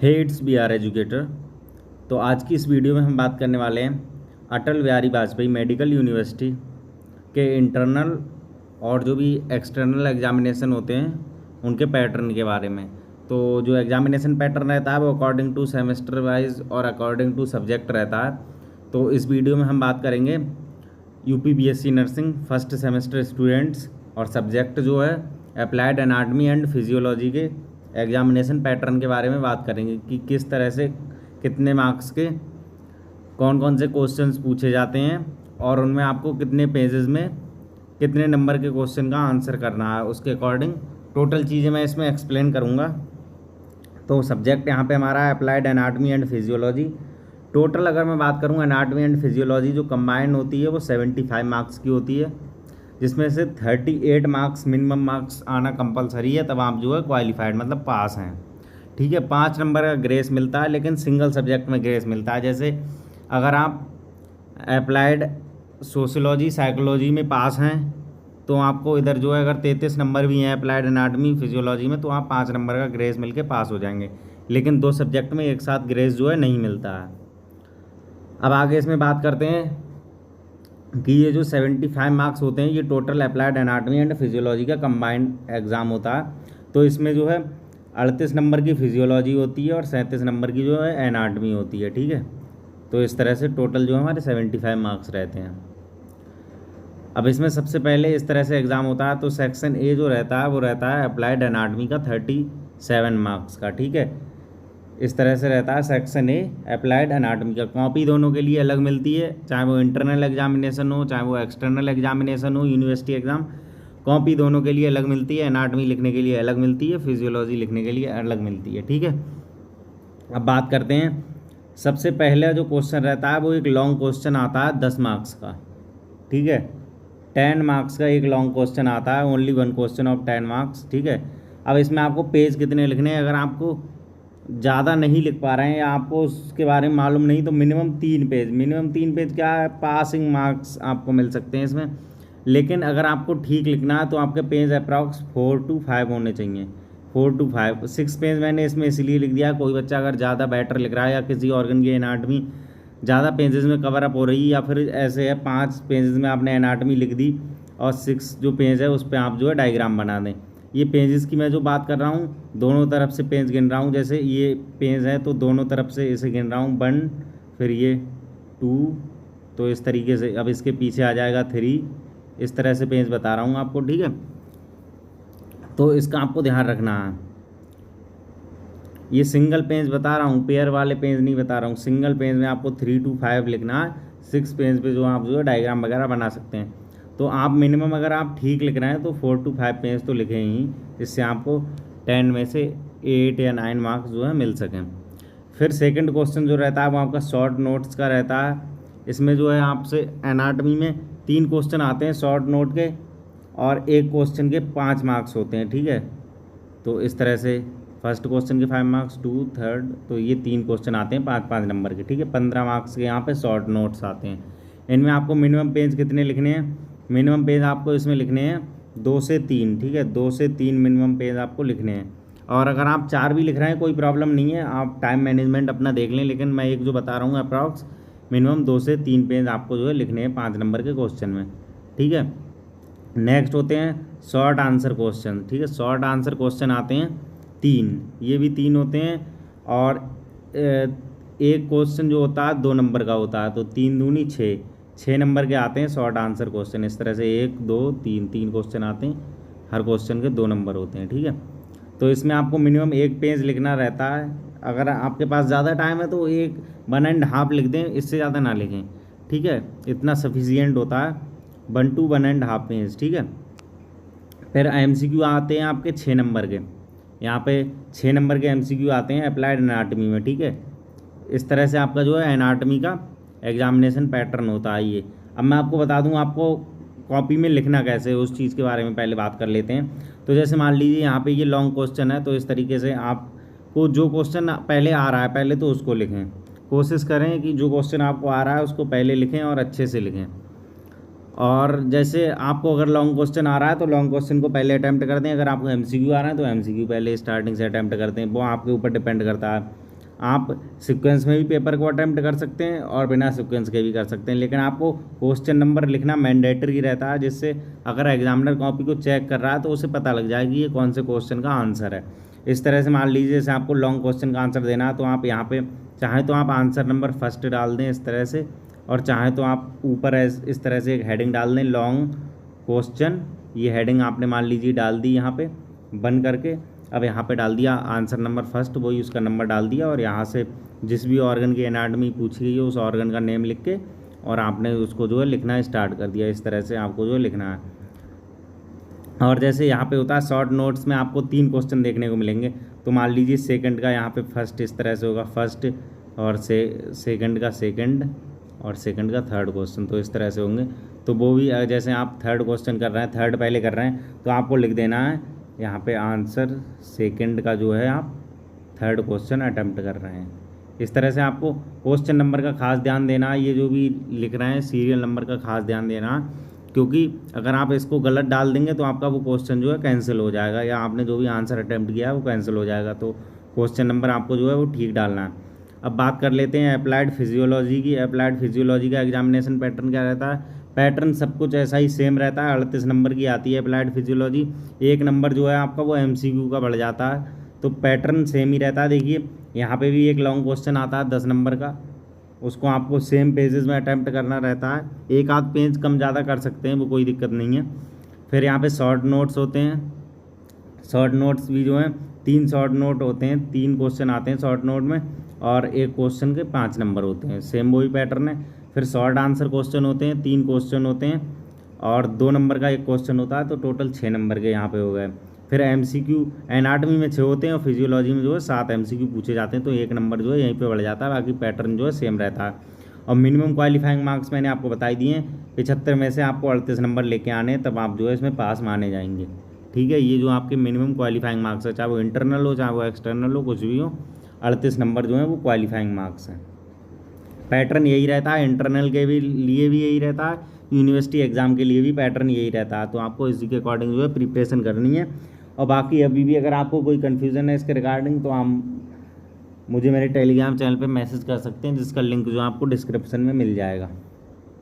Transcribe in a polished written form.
Hey it's B R educator. तो आज की इस वीडियो में हम बात करने वाले हैं अटल बिहारी वाजपेयी मेडिकल यूनिवर्सिटी के इंटरनल और जो भी एक्सटर्नल एग्जामिनेशन होते हैं उनके पैटर्न के बारे में। तो जो एग्जामिनेशन पैटर्न रहता है वो अकॉर्डिंग टू सेमेस्टर वाइज और अकॉर्डिंग टू सब्जेक्ट रहता है। तो इस वीडियो में हम बात करेंगे UP BSc nursing first semester students और सब्जेक्ट जो है अप्लाइड एनाटमी एंड फिजियोलॉजी के एग्जामिनेशन पैटर्न के बारे में बात करेंगे कि किस तरह से कितने मार्क्स के कौन कौन से क्वेश्चंस पूछे जाते हैं और उनमें आपको कितने पेजेस में कितने नंबर के क्वेश्चन का आंसर करना है, उसके अकॉर्डिंग टोटल चीज़ें मैं इसमें एक्सप्लेन करूँगा। तो सब्जेक्ट यहाँ पे हमारा है applied anatomy and physiology. Total अगर मैं बात करूँ एनाटमी एंड फिजियोलॉजी जो कंबाइंड होती है वो 75 मार्क्स की होती है, जिसमें से 38 मार्क्स मिनिमम मार्क्स आना कंपलसरी है, तब आप जो है क्वालिफाइड मतलब पास हैं। ठीक है, 5 नंबर का ग्रेस मिलता है, लेकिन सिंगल सब्जेक्ट में ग्रेस मिलता है। जैसे अगर आप अप्लाइड सोशियोलॉजी साइकोलॉजी में पास हैं तो आपको इधर जो है अगर 33 नंबर भी हैं अप्लाइड एनाटमी फिजियोलॉजी में तो आप 5 नंबर का ग्रेस मिल के पास हो जाएंगे, लेकिन 2 सब्जेक्ट में एक साथ ग्रेस जो है नहीं मिलता है। अब आगे इसमें बात करते हैं कि ये जो 75 मार्क्स होते हैं ये total applied anatomy and physiology का कंबाइंड एग्ज़ाम होता है। तो इसमें जो है 38 नंबर की फिजियोलॉजी होती है और 37 नंबर की जो है एनाटमी होती है। ठीक है, तो इस तरह से टोटल जो हमारे 75 मार्क्स रहते हैं। अब इसमें सबसे पहले इस तरह से एग्ज़ाम होता है। तो सेक्शन ए जो रहता है वो रहता है अप्लाइड एनाटमी का 37 मार्क्स का। ठीक है, इस तरह से रहता है सेक्शन ए अप्लाइड एनाटमी का। कॉपी दोनों के लिए अलग मिलती है, चाहे वो इंटरनल एग्जामिनेशन हो चाहे वो एक्सटर्नल एग्जामिनेशन हो यूनिवर्सिटी एग्ज़ाम, कॉपी दोनों के लिए अलग मिलती है। एनाटमी लिखने के लिए अलग मिलती है, फिजियोलॉजी लिखने के लिए अलग मिलती है। ठीक है, अब बात करते हैं सबसे पहले जो क्वेश्चन रहता है वो एक लॉन्ग क्वेश्चन आता है 10 मार्क्स का। ठीक है, 10 मार्क्स का एक लॉन्ग क्वेश्चन आता है, ओनली 1 क्वेश्चन ऑफ 10 मार्क्स। ठीक है, अब इसमें आपको पेज कितने लिखने हैं, अगर आपको ज़्यादा नहीं लिख पा रहे हैं या आपको उसके बारे में मालूम नहीं तो मिनिमम 3 पेज क्या है, पासिंग मार्क्स आपको मिल सकते हैं इसमें। लेकिन अगर आपको ठीक लिखना है तो आपके पेज अप्रॉक्स 4 to 5 होने चाहिए, 4 to 5। 6 पेज मैंने इसमें इसलिए लिख दिया, कोई बच्चा अगर ज़्यादा बेटर लिख रहा है या किसी ऑर्गन की एनाटमी ज़्यादा पेजेस में कवर अप हो रही है या फिर ऐसे है 5 पेजेस में आपने एनाटमी लिख दी और 6 जो पेज है उस पर आप जो है डायग्राम बना दें। ये पेजेस की मैं जो बात कर रहा हूँ दोनों तरफ से पेज गिन रहा हूँ। जैसे ये पेज है तो दोनों तरफ से इसे गिन रहा हूँ 1, फिर ये 2, तो इस तरीके से। अब इसके पीछे आ जाएगा 3, इस तरह से पेज बता रहा हूँ आपको। ठीक है, तो इसका आपको ध्यान रखना है। ये सिंगल पेज बता रहा हूँ, पेयर वाले पेज नहीं बता रहा हूँ। सिंगल पेज में आपको 3 to 5 लिखना है, 6 पेज पे जो आप जो है डायग्राम वगैरह बना सकते हैं। तो आप मिनिमम अगर आप ठीक लिख रहे हैं तो 4 to 5 पेज तो लिखें ही, इससे आपको 10 में से 8 या 9 मार्क्स जो है मिल सकें। फिर सेकंड क्वेश्चन जो रहता है वो आपका शॉर्ट नोट्स का रहता है। इसमें जो है आपसे एनाटमी में 3 क्वेश्चन आते हैं शॉर्ट नोट के और एक क्वेश्चन के 5 मार्क्स होते हैं। ठीक है, तो इस तरह से फर्स्ट क्वेश्चन के 5 मार्क्स, 2, थर्ड, तो ये 3 क्वेश्चन आते हैं 5-5 नंबर के। ठीक है, 15 मार्क्स के यहाँ पे शॉर्ट नोट्स आते हैं। इनमें आपको मिनिमम पेज कितने लिखने हैं, मिनिमम पेज आपको इसमें लिखने हैं 2 से 3। ठीक है, 2 से 3 मिनिमम पेज आपको लिखने हैं। और अगर आप 4 भी लिख रहे हैं कोई प्रॉब्लम नहीं है, आप टाइम मैनेजमेंट अपना देख लें, लेकिन मैं एक जो बता रहा हूँ अप्रॉक्स मिनिमम 2 से 3 पेज आपको जो है लिखने हैं 5 नंबर के क्वेश्चन में। ठीक है, नेक्स्ट होते हैं शॉर्ट आंसर क्वेश्चन। ठीक है, शॉर्ट आंसर क्वेश्चन आते हैं 3, ये भी 3 होते हैं और एक क्वेश्चन जो होता है 2 नंबर का होता है, तो 3 दूनी 6 नंबर के आते हैं शॉर्ट आंसर क्वेश्चन। इस तरह से 1, 2, 3 क्वेश्चन आते हैं, हर क्वेश्चन के 2 नंबर होते हैं। ठीक है, तो इसमें आपको मिनिमम 1 पेज लिखना रहता है। अगर आपके पास ज़्यादा टाइम है तो 1.5 लिख दें, इससे ज़्यादा ना लिखें। ठीक है, इतना सफिशियंट होता है, 1 to 1.5 पेज। ठीक है, फिर MCQ आते हैं आपके 6 नंबर के, यहाँ पे 6 नंबर के MCQ आते हैं अप्लाइड एनाटमी में। ठीक है, इस तरह से आपका जो है एनाटमी का एग्जामिनेशन पैटर्न होता है ये। अब मैं आपको बता दूं आपको कॉपी में लिखना कैसे है, उस चीज़ के बारे में पहले बात कर लेते हैं। तो जैसे मान लीजिए यहाँ पे ये लॉन्ग क्वेश्चन है, तो इस तरीके से आपको जो क्वेश्चन पहले आ रहा है पहले तो उसको लिखें। कोशिश करें कि जो क्वेश्चन आपको आ रहा है उसको पहले लिखें और अच्छे से लिखें। और जैसे आपको अगर लॉन्ग क्वेश्चन आ रहा है तो लॉन्ग क्वेश्चन को पहले अटैम्प्ट कर दें, अगर आपको MCQ आ रहा है तो MCQ पहले स्टार्टिंग से अटैम्प्ट करते हैं, वो आपके ऊपर डिपेंड करता है। आप सीक्वेंस में भी पेपर को अटैम्प्ट कर सकते हैं और बिना सीक्वेंस के भी कर सकते हैं, लेकिन आपको क्वेश्चन नंबर लिखना मैंडेटरी रहता है, जिससे अगर एग्जामिनर कॉपी को चेक कर रहा है तो उसे पता लग जाएगा कि ये कौन से क्वेश्चन का आंसर है। इस तरह से मान लीजिए जैसे आपको लॉन्ग क्वेश्चन का आंसर देना है तो आप यहाँ पे चाहें तो आप आंसर नंबर फर्स्ट डाल दें इस तरह से, और चाहें तो आप ऊपर इस तरह से एक हेडिंग डाल दें लॉन्ग क्वेश्चन। ये हेडिंग आपने मान लीजिए डाल दी यहाँ पे बंद करके। अब यहाँ पे डाल दिया आंसर नंबर फर्स्ट, वही उसका नंबर डाल दिया, और यहाँ से जिस भी ऑर्गन की एनाटॉमी पूछी गई है उस ऑर्गन का नेम लिख के और आपने उसको जो है लिखना स्टार्ट कर दिया। इस तरह से आपको जो है लिखना है। और जैसे यहाँ पे होता है शॉर्ट नोट्स में आपको 3 क्वेश्चन देखने को मिलेंगे, तो मान लीजिए सेकंड का यहाँ पे फर्स्ट इस तरह से होगा फर्स्ट, और सेकंड का सेकंड, और सेकंड का थर्ड क्वेश्चन, तो इस तरह से होंगे। तो वो भी जैसे आप थर्ड क्वेश्चन कर रहे हैं, थर्ड पहले कर रहे हैं, तो आपको लिख देना है यहाँ पे आंसर सेकंड का जो है आप थर्ड क्वेश्चन अटैम्प्ट कर रहे हैं। इस तरह से आपको क्वेश्चन नंबर का खास ध्यान देना है, ये जो भी लिख रहे हैं सीरियल नंबर का खास ध्यान देना है, क्योंकि अगर आप इसको गलत डाल देंगे तो आपका वो क्वेश्चन जो है कैंसिल हो जाएगा, या आपने जो भी आंसर अटैम्प्ट किया है वो कैंसिल हो जाएगा। तो क्वेश्चन नंबर आपको जो है वो ठीक डालना है। अब बात कर लेते हैं अप्लाइड फिजियोलॉजी की। अप्लाइड फिजियोलॉजी का एग्जामिनेशन पैटर्न क्या रहता है? पैटर्न सब कुछ ऐसा ही सेम रहता है। 38 नंबर की आती है अप्लाइड फिजियोलॉजी। 1 नंबर जो है आपका वो MCQ का बढ़ जाता है, तो पैटर्न सेम ही रहता है। देखिए यहाँ पे भी एक लॉन्ग क्वेश्चन आता है 10 नंबर का, उसको आपको सेम पेजेस में अटैम्प्ट करना रहता है। एक आध पेज कम ज़्यादा कर सकते हैं, वो कोई दिक्कत नहीं है। फिर यहाँ पे शॉर्ट नोट्स होते हैं। शॉर्ट नोट्स भी जो हैं 3 शॉर्ट नोट होते हैं, 3 क्वेश्चन आते हैं शॉर्ट नोट में, और एक क्वेश्चन के 5 नंबर होते हैं, सेम वही पैटर्न है। फिर शॉर्ट आंसर क्वेश्चन होते हैं, 3 क्वेश्चन होते हैं और 2 नंबर का एक क्वेश्चन होता है, तो टोटल 6 नंबर के यहाँ पे हो गए। फिर MCQ एनाटॉमी में 6 होते हैं और फिजियोलॉजी में जो है 7 MCQ पूछे जाते हैं, तो 1 नंबर जो है यहीं पे बढ़ जाता है, बाकी पैटर्न जो है सेम रहता है। और मिनिमम क्वालिफाइंग मार्क्स मैंने आपको बता ही दिए हैं, 75 में से आपको 38 नंबर लेके आने हैं, तब आप जो है इसमें पास माने जाएंगे। ठीक है, ये जो आपके मिनिमम क्वालिफाइंग मार्क्स है, चाहे वो इंटरनल हो चाहे वो एक्सटर्नल हो, कुछ भी हो, 38 नंबर जो है वो क्वालिफाइंग मार्क्स हैं। पैटर्न यही रहता है, इंटरनल के भी लिए भी यही रहता है, यूनिवर्सिटी एग्ज़ाम के लिए भी पैटर्न यही रहता है। तो आपको इसी के अकॉर्डिंग जो है प्रिपरेशन करनी है। और बाकी अभी भी अगर आपको कोई कन्फ्यूज़न है इसके रिगार्डिंग, तो आप मुझे मेरे टेलीग्राम चैनल पे मैसेज कर सकते हैं, जिसका लिंक जो आपको डिस्क्रिप्शन में मिल जाएगा।